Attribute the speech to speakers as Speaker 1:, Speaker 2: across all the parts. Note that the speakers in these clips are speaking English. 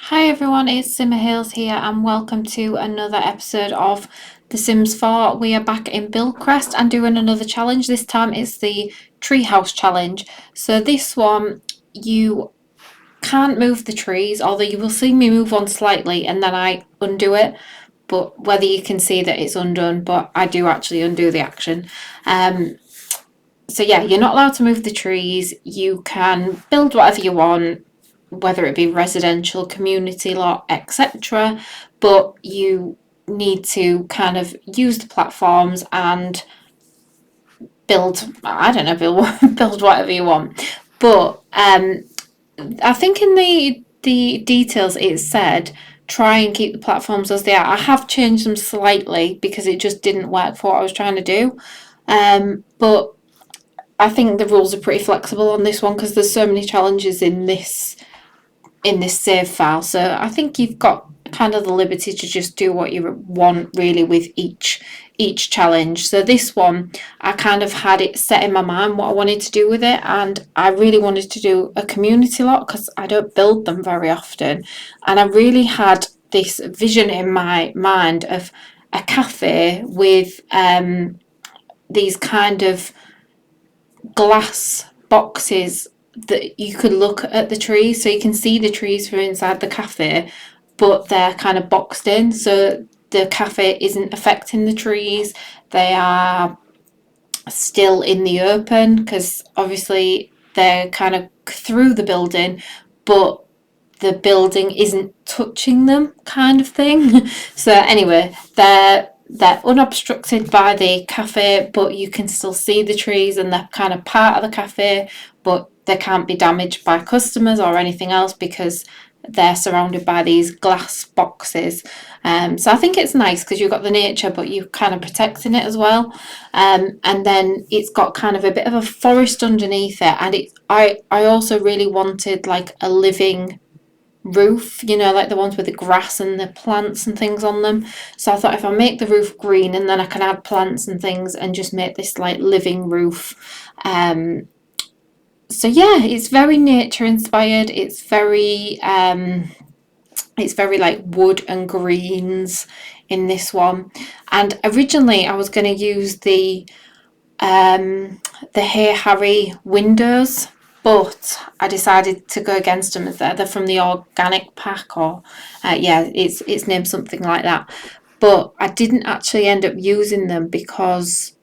Speaker 1: Hi everyone, it's Simmerhayls here and welcome to another episode of The Sims 4. We are back in Buildcrest and doing another challenge. This time it's the TreeHouse challenge. So this one, you can't move the trees, although you will see me move one slightly and then I undo it. But whether you can see that it's undone, but I do actually undo the action. So yeah, you're not allowed to move the trees. You can build whatever you want, whether it be residential, community lot, etc. But you need to kind of use the platforms and build, I don't know, build whatever you want. But I think in the details it said try and keep the platforms as they are. I have changed them slightly because it just didn't work for what I was trying to do. But I think the rules are pretty flexible on this one because there's so many challenges in this save file. So I think you've got kind of the liberty to just do what you want really with each challenge. So this one, I kind of had it set in my mind what I wanted to do with it, and I really wanted to do a community lot because I don't build them very often, and I really had this vision in my mind of a cafe with these kind of glass boxes that you could look at the trees, so you can see the trees from inside the cafe, but they're kind of boxed in, so the cafe isn't affecting the trees. They are still in the open because obviously they're kind of through the building, but the building isn't touching them, kind of thing. So anyway, they're unobstructed by the cafe, but you can still see the trees and they're kind of part of the cafe, but they can't be damaged by customers or anything else because they're surrounded by these glass boxes. So I think it's nice because you've got the nature, but you're kind of protecting it as well. And then it's got kind of a bit of a forest underneath it, and I also really wanted like a living roof, you know, like the ones with the grass and the plants and things on them. So I thought if I make the roof green and then I can add plants and things and just make this like living roof. So yeah, it's very nature inspired. It's very like wood and greens in this one. And originally I was going to use the Hey Harry windows, but I decided to go against them as they're from the organic pack, or yeah, it's named something like that. But I didn't actually end up using them because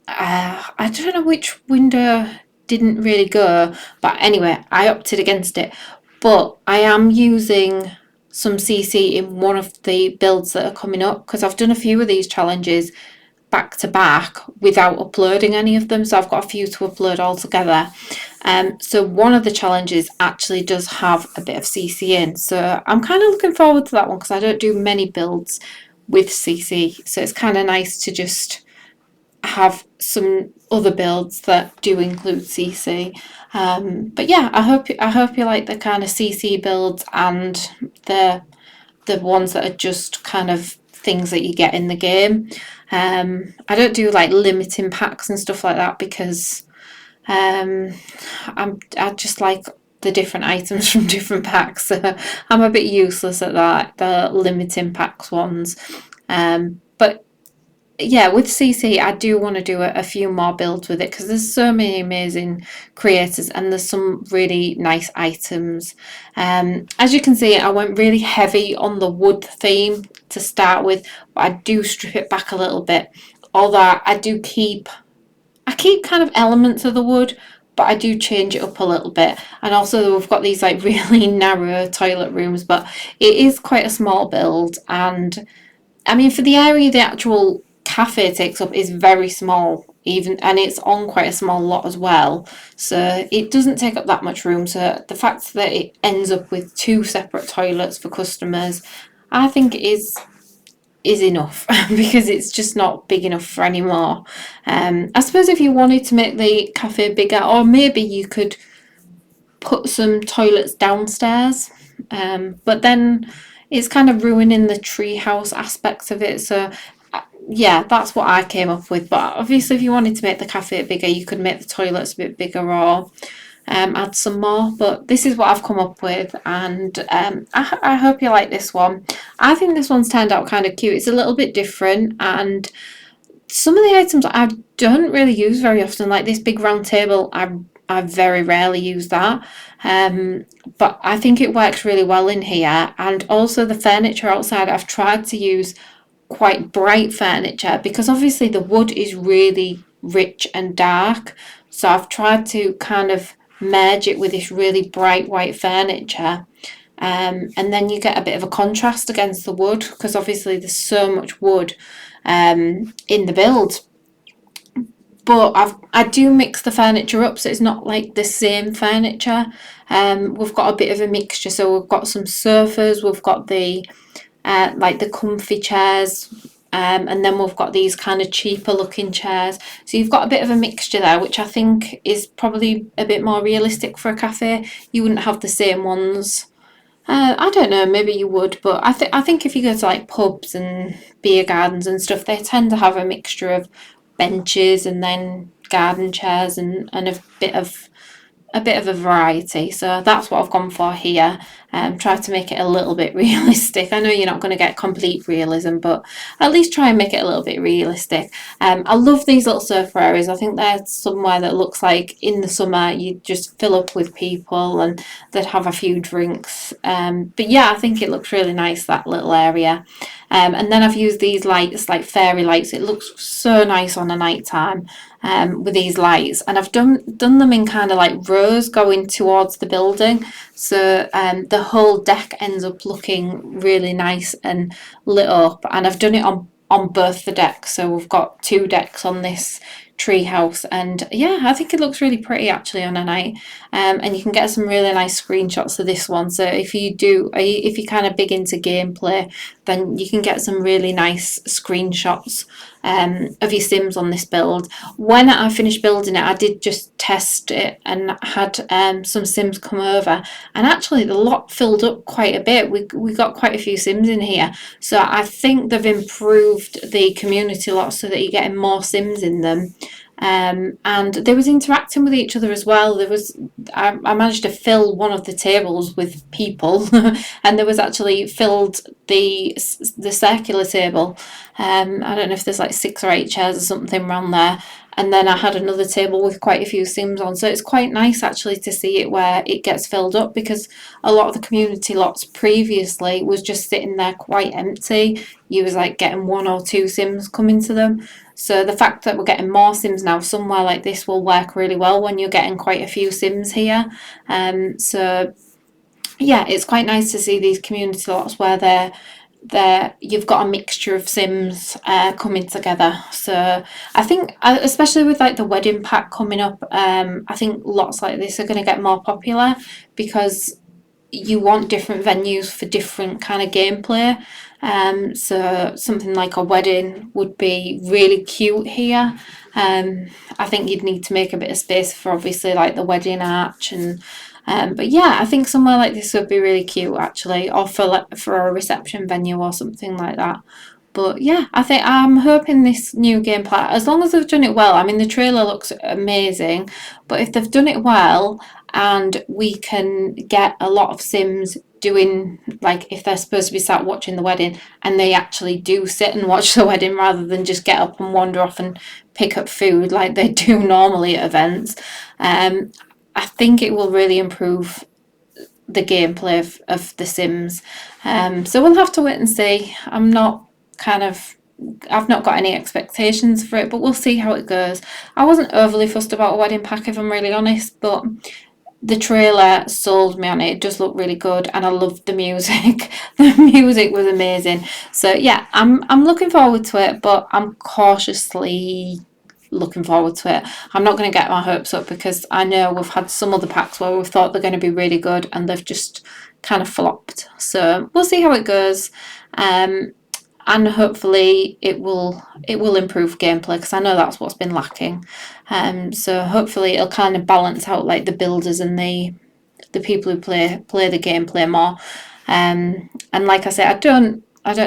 Speaker 1: I don't know which window didn't really go. But anyway, I opted against it. But I am using some CC in one of the builds that are coming up because I've done a few of these challenges back to back without uploading any of them, so I've got a few to upload all together. So one of the challenges actually does have a bit of CC in, so I'm kind of looking forward to that one because I don't do many builds with CC, so it's kind of nice to just have some other builds that do include CC. But yeah, I hope you like the kind of CC builds and the ones that are just kind of things that you get in the game. I don't do like limiting packs and stuff like that because I just like the different items from different packs. So I'm a bit useless at that, the limiting packs ones. But yeah, with CC, I do want to do a few more builds with it because there's so many amazing creators and there's some really nice items. As you can see, I went really heavy on the wood theme to start with, but I do strip it back a little bit. Although I keep kind of elements of the wood, but I do change it up a little bit. And also we've got these like really narrow toilet rooms, but it is quite a small build. And I mean, for the area the actual cafe takes up is very small, even, and it's on quite a small lot as well, so it doesn't take up that much room. So the fact that it ends up with two separate toilets for customers, I think is enough because it's just not big enough for any more. I suppose if you wanted to make the cafe bigger, or maybe you could put some toilets downstairs, but then it's kind of ruining the treehouse aspects of it. So yeah, that's what I came up with. But obviously, if you wanted to make the cafe bigger, you could make the toilets a bit bigger, or add some more, but this is what I've come up with, and I hope you like this one. I think this one's turned out kind of cute. It's a little bit different, and some of the items I don't really use very often, like this big round table. I very rarely use that, but I think it works really well in here. And also the furniture outside, I've tried to use quite bright furniture because obviously the wood is really rich and dark. So I've tried to kind of merge it with this really bright white furniture. And then you get a bit of a contrast against the wood because obviously there's so much wood in the build. But I do mix the furniture up so it's not like the same furniture. We've got a bit of a mixture, so we've got some sofas, we've got the like the comfy chairs, and then we've got these kind of cheaper looking chairs. So you've got a bit of a mixture there, which I think is probably a bit more realistic for a cafe. You wouldn't have the same ones. I don't know, maybe you would, but I think if you go to like pubs and beer gardens and stuff, they tend to have a mixture of benches and then garden chairs and a bit of a variety. So that's what I've gone for here. Try to make it a little bit realistic. I know you're not going to get complete realism, but at least try and make it a little bit realistic. I love these little sofa areas. I think they're somewhere that looks like in the summer you just fill up with people and they'd have a few drinks. But yeah, I think it looks really nice, that little area. And then I've used these lights, like fairy lights. It looks so nice on a night time with these lights. And I've done them in kind of like rows going towards the building. So the whole deck ends up looking really nice and lit up. And I've done it on both the decks. So we've got two decks on this TreeHouse, and yeah, I think it looks really pretty actually on a night. And you can get some really nice screenshots of this one. So if you're kind of big into gameplay, then you can get some really nice screenshots of your Sims on this build. When I finished building it, I did just test it and had some Sims come over, and actually the lot filled up quite a bit. We got quite a few Sims in here, so I think they've improved the community lot so that you're getting more Sims in them. And they was interacting with each other as well. I managed to fill one of the tables with people, and there was actually filled the circular table. I don't know if there's like 6 or 8 chairs or something around there. And then I had another table with quite a few Sims on. So it's quite nice actually to see it where it gets filled up, because a lot of the community lots previously was just sitting there quite empty. You was like getting 1 or 2 Sims coming to them. So the fact that we're getting more Sims now, somewhere like this will work really well when you're getting quite a few Sims here. So yeah, it's quite nice to see these community lots where you've got a mixture of Sims coming together. So I think, especially with like the wedding pack coming up, I think lots like this are going to get more popular because you want different venues for different kind of gameplay. So something like a wedding would be really cute here. I think you'd need to make a bit of space for obviously like the wedding arch and but yeah, I think somewhere like this would be really cute actually, or for a reception venue or something like that. But yeah, I'm hoping this new game plan, as long as they've done it well. I mean, the trailer looks amazing, but if they've done it well and we can get a lot of Sims doing, like, if they're supposed to be sat watching the wedding and they actually do sit and watch the wedding rather than just get up and wander off and pick up food like they do normally at events, I think it will really improve the gameplay of The Sims. So we'll have to wait and see. I've not got any expectations for it, but we'll see how it goes. I wasn't overly fussed about a wedding pack, if I'm really honest, but the trailer sold me on it. It does look really good, and I loved the music. The music was amazing. So yeah, I'm looking forward to it, but I'm cautiously looking forward to it. I'm not going to get my hopes up because I know we've had some other packs where we've thought they're going to be really good and they've just kind of flopped. So we'll see how it goes. And hopefully it will improve gameplay, because I know that's what's been lacking. So hopefully it'll kind of balance out like the builders and the people who play the gameplay more. And like I say, I don't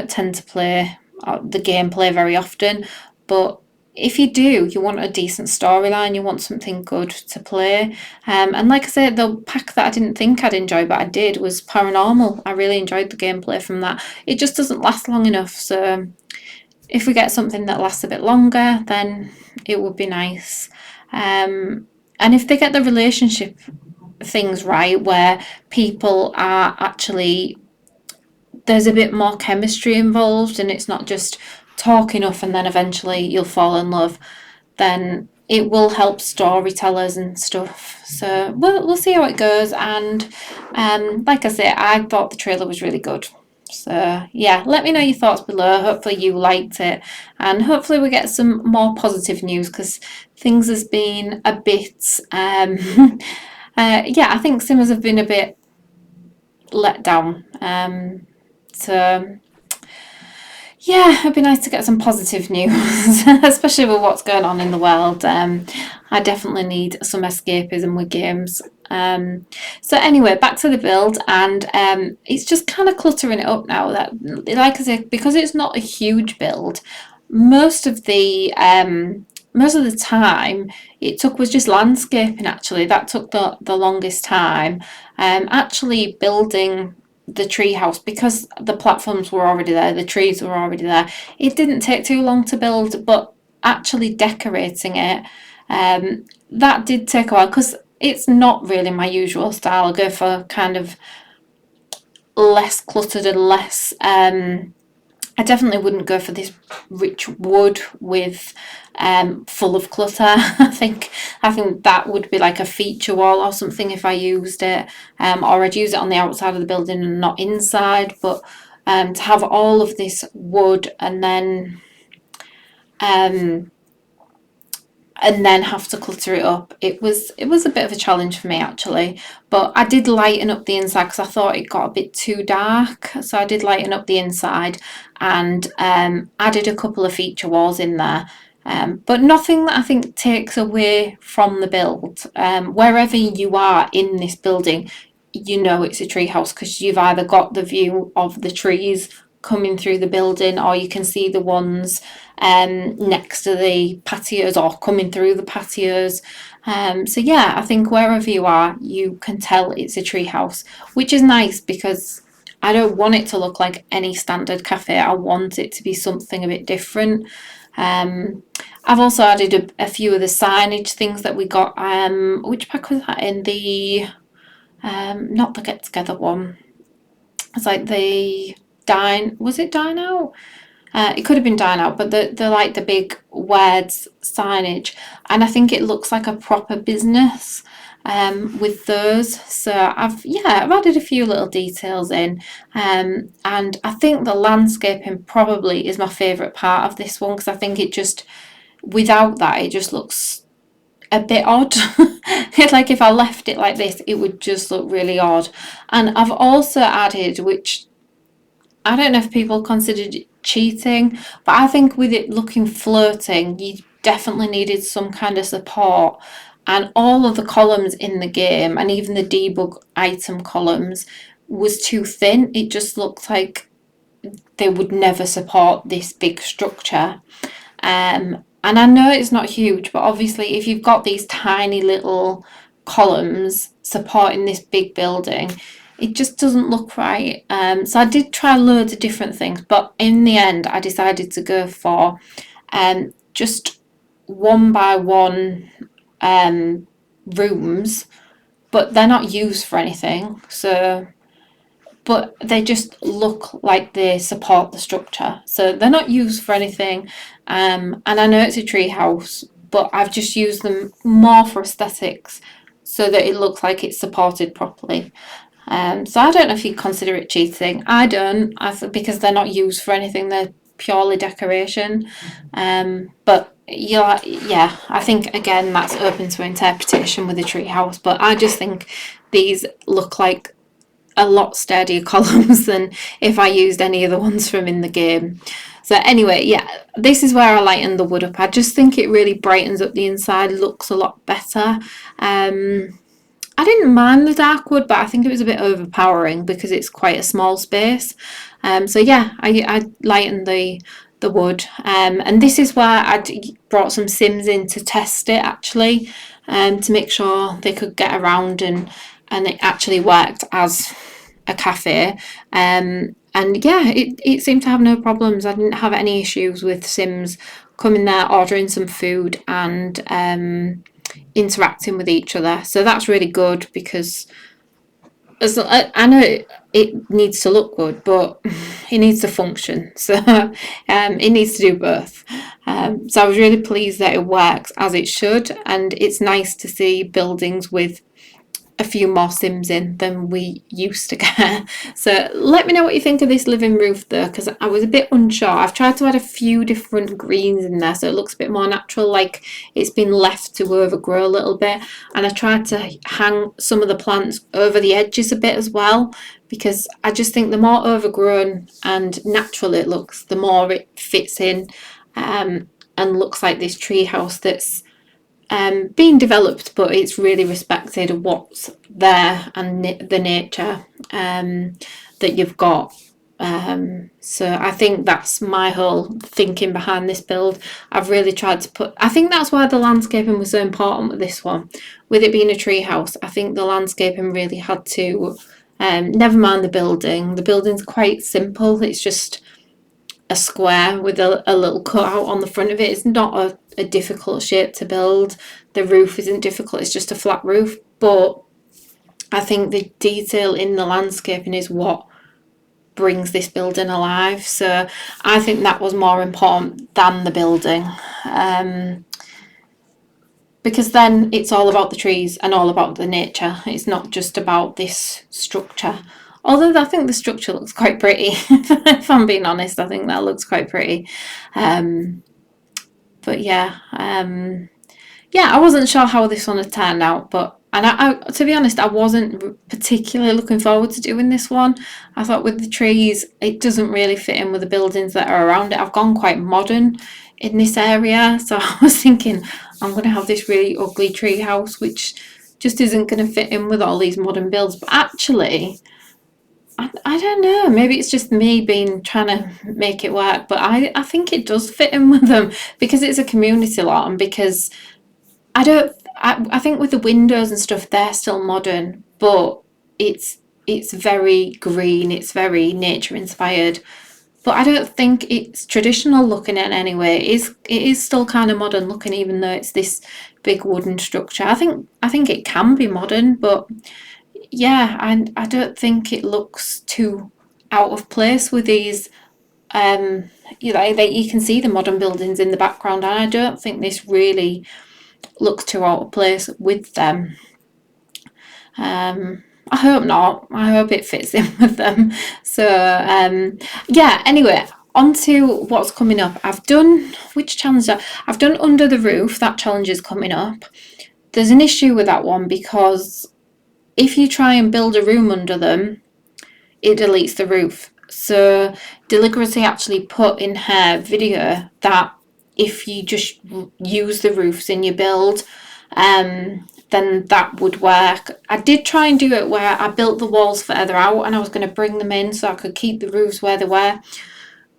Speaker 1: tend to play the gameplay very often, but if you do, you want a decent storyline, you want something good to play. And like I said, the pack that I didn't think I'd enjoy, but I did, was Paranormal. I really enjoyed the gameplay from that. It just doesn't last long enough, so if we get something that lasts a bit longer, then it would be nice. And if they get the relationship things right, where people are actually, there's a bit more chemistry involved and it's not just talk enough and then eventually you'll fall in love, then it will help storytellers and stuff. So we'll see how it goes. And like I say, I thought the trailer was really good. So yeah, let me know your thoughts below. Hopefully you liked it, and hopefully we get some more positive news, because things has been a bit yeah, I think Simmers have been a bit let down. So yeah, it'd be nice to get some positive news, especially with what's going on in the world. I definitely need some escapism with games. So anyway, back to the build, and it's just kind of cluttering it up now. That, like I said, because it's not a huge build, most of the time it took was just landscaping. Actually, that took the longest time. Actually building the treehouse, because the platforms were already there, the trees were already there. It didn't take too long to build, but actually decorating it, that did take a while, because it's not really my usual style. I go for kind of less cluttered and less. I definitely wouldn't go for this rich wood with full of clutter. I think that would be like a feature wall or something if I used it, or I'd use it on the outside of the building and not inside. But to have all of this wood and then have to clutter it up, it was a bit of a challenge for me, actually. But I did lighten up the inside because I thought it got a bit too dark, so I did lighten up the inside and added a couple of feature walls in there, but nothing that I think takes away from the build. Wherever you are in this building, you know it's a treehouse, because you've either got the view of the trees coming through the building, or you can see the ones next to the patios or coming through the patios. So yeah, I think wherever you are, you can tell it's a treehouse, which is nice, because I don't want it to look like any standard cafe. I want it to be something a bit different. I've also added a few of the signage things that we got. Which pack was that in? The not the get together one. It's like the was it Dine Out? It could have been Dine Out, but the like the big words signage, and I think it looks like a proper business with those. So I've added a few little details in, and I think the landscaping probably is my favourite part of this one, because I think it just, without that, it just looks a bit odd. It's like if I left it like this, it would just look really odd. And I've also added, which I don't know if people considered it cheating, but I think with it looking floating, you definitely needed some kind of support. And all of the columns in the game, and even the debug item columns, was too thin. It just looked like they would never support this big structure. And I know it's not huge, but obviously if you've got these tiny little columns supporting this big building, it just doesn't look right. So I did try loads of different things, but in the end I decided to go for just one by one rooms, but they're not used for anything. So, but they just look like they support the structure. So they're not used for anything. And I know it's a tree house, but I've just used them more for aesthetics, so that it looks like it's supported properly. So I don't know if you consider it cheating. I don't, because they're not used for anything. They're purely decoration. But yeah, I think again that's open to interpretation with a tree house. But I just think these look like a lot sturdier columns than if I used any of the ones from in the game. So anyway, yeah, this is where I lighten the wood up. I just think it really brightens up the inside, looks a lot better. I didn't mind the dark wood, but I think it was a bit overpowering because it's quite a small space. So yeah, I lightened the the wood. And this is where I brought some Sims in to test it actually, to make sure they could get around and it actually worked as a cafe. And yeah, it seemed to have no problems. I didn't have any issues with Sims coming there, ordering some food and interacting with each other. So that's really good because as I know it needs to look good, but it needs to function. So it needs to do both. So I was really pleased that it works as it should, and it's nice to see buildings with a few more Sims in than we used to get. So let me know what you think of this living roof though, because I was a bit unsure. I've tried to add a few different greens in there so it looks a bit more natural, like it's been left to overgrow a little bit. And I tried to hang some of the plants over the edges a bit as well, because I just think the more overgrown and natural it looks, the more it fits in, and looks like this tree house that's being developed, but it's really respected what's there and the nature that you've got. So I think that's my whole thinking behind this build. I've really tried to put, I think that's why the landscaping was so important with this one. With it being a tree house, I think the landscaping really had to, never mind the building. The building's quite simple. It's just a square with a little cutout on the front of it. It's not a difficult shape to build. The roof isn't difficult, it's just a flat roof. But I think the detail in the landscaping is what brings this building alive. So I think that was more important than the building. Because then it's all about the trees and all about the nature. It's not just about this structure. Although I think the structure looks quite pretty. If I'm being honest, I think that looks quite pretty. But yeah, I wasn't sure how this one had turned out, but I to be honest, I wasn't particularly looking forward to doing this one. I thought with the trees, it doesn't really fit in with the buildings that are around it. I've gone quite modern in this area, so I was thinking I'm going to have this really ugly tree house, which just isn't going to fit in with all these modern builds. But actually, I don't know, maybe it's just me trying to make it work, but I think it does fit in with them because it's a community lot and because I think with the windows and stuff they're still modern, but it's very green, it's very nature inspired. But I don't think it's traditional looking in any way. It is still kind of modern looking, even though it's this big wooden structure. I think it can be modern, but yeah, and I don't think it looks too out of place with these. You know, you can see the modern buildings in the background, and I don't think this really looks too out of place with them. I hope not. I hope it fits in with them. So yeah. Anyway, on to what's coming up. I've done which challenge? I've done under the roof. That challenge is coming up. There's an issue with that one because if you try and build a room under them, it deletes the roof. So Deligracy actually put in her video that if you just use the roofs in your build, then that would work. I did try and do it where I built the walls further out and I was going to bring them in so I could keep the roofs where they were,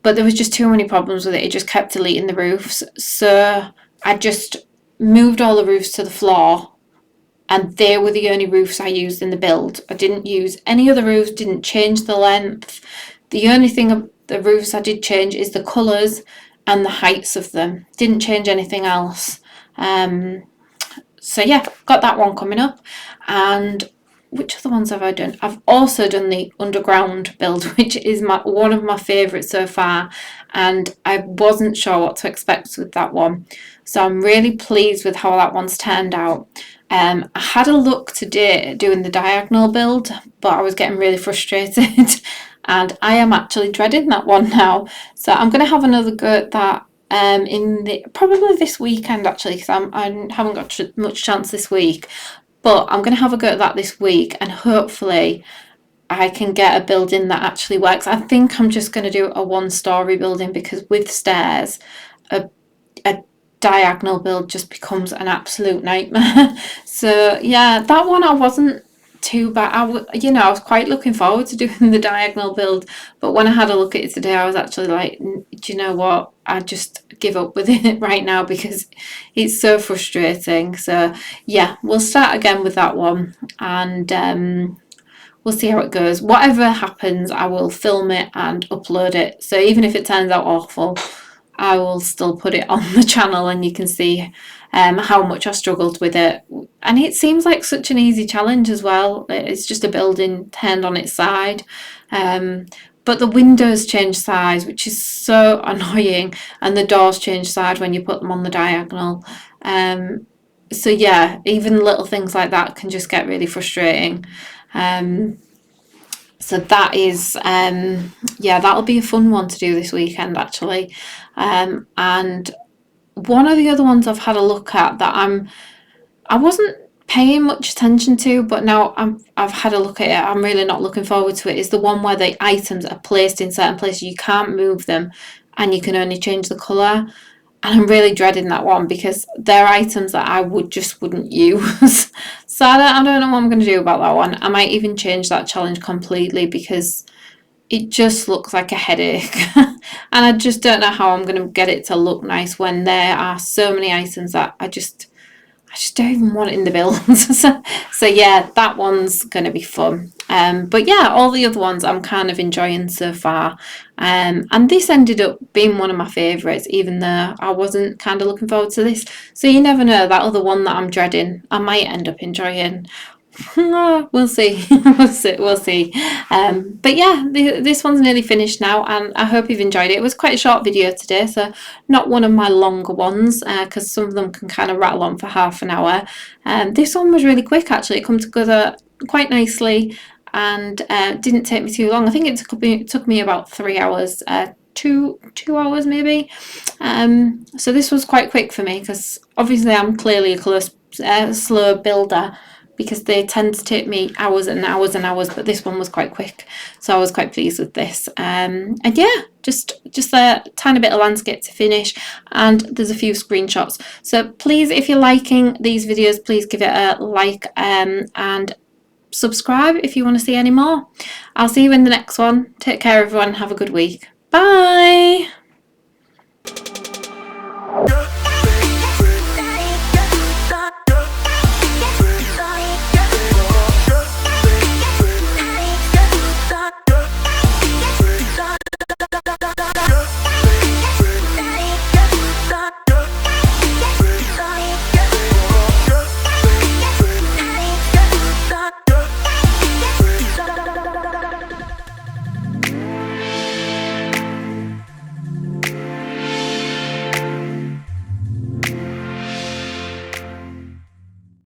Speaker 1: but there was just too many problems with it. It just kept deleting the roofs. So I just moved all the roofs to the floor, and they were the only roofs I used in the build. I didn't use any other roofs, didn't change the length. The only thing of the roofs I did change is the colours and the heights of them. Didn't change anything else. So yeah, got that one coming up. And which other ones have I done? I've also done the underground build, which is one of my favourites so far, and I wasn't sure what to expect with that one. So I'm really pleased with how that one's turned out. I had a look today doing the diagonal build, but I was getting really frustrated and I am actually dreading that one now. So I'm going to have another go at that probably this weekend actually, because I haven't got much chance this week. But I'm going to have a go at that this week and hopefully I can get a building that actually works. I think I'm just going to do a one-story building because with stairs, a diagonal build just becomes an absolute nightmare. So yeah, that one I wasn't too bad. I was quite looking forward to doing the diagonal build, but when I had a look at it today, I was actually like, do you know what? I just give up with it right now because it's so frustrating. So yeah, we'll start again with that one, and we'll see how it goes. Whatever happens, I will film it and upload it. So even if it turns out awful, I will still put it on the channel and you can see how much I struggled with it. And it seems like such an easy challenge as well. It's just a building turned on its side. But the windows change size, which is so annoying, and the doors change side when you put them on the diagonal. So yeah, even little things like that can just get really frustrating. So that is, yeah, that'll be a fun one to do this weekend actually. And one of the other ones I've had a look at that I wasn't paying much attention to, but now I've had a look at it. I'm really not looking forward to it. Is the one where the items are placed in certain places, you can't move them, and you can only change the colour. And I'm really dreading that one because they're items that I wouldn't use. So I don't know what I'm going to do about that one. I might even change that challenge completely because it just looks like a headache. And I just don't know how I'm going to get it to look nice when there are so many items that I just don't even want it in the build. So yeah, that one's going to be fun. But yeah, all the other ones I'm kind of enjoying so far. And this ended up being one of my favourites, even though I wasn't kind of looking forward to this. So you never know, that other one that I'm dreading, I might end up enjoying. We'll see. We'll see. But yeah, this one's nearly finished now, and I hope you've enjoyed it. It was quite a short video today, so not one of my longer ones, because some of them can kind of rattle on for half an hour. This one was really quick actually. It came together quite nicely, and didn't take me too long. I think it took me about 3 hours. 2 hours maybe. So this was quite quick for me because obviously I'm clearly a slow builder, because they tend to take me hours and hours and hours, but this one was quite quick, so I was quite pleased with this. And yeah, just a tiny bit of landscape to finish, and there's a few screenshots. So please, if you're liking these videos, please give it a like, and subscribe if you want to see any more. I'll see you in the next one. Take care everyone, have a good week. Bye!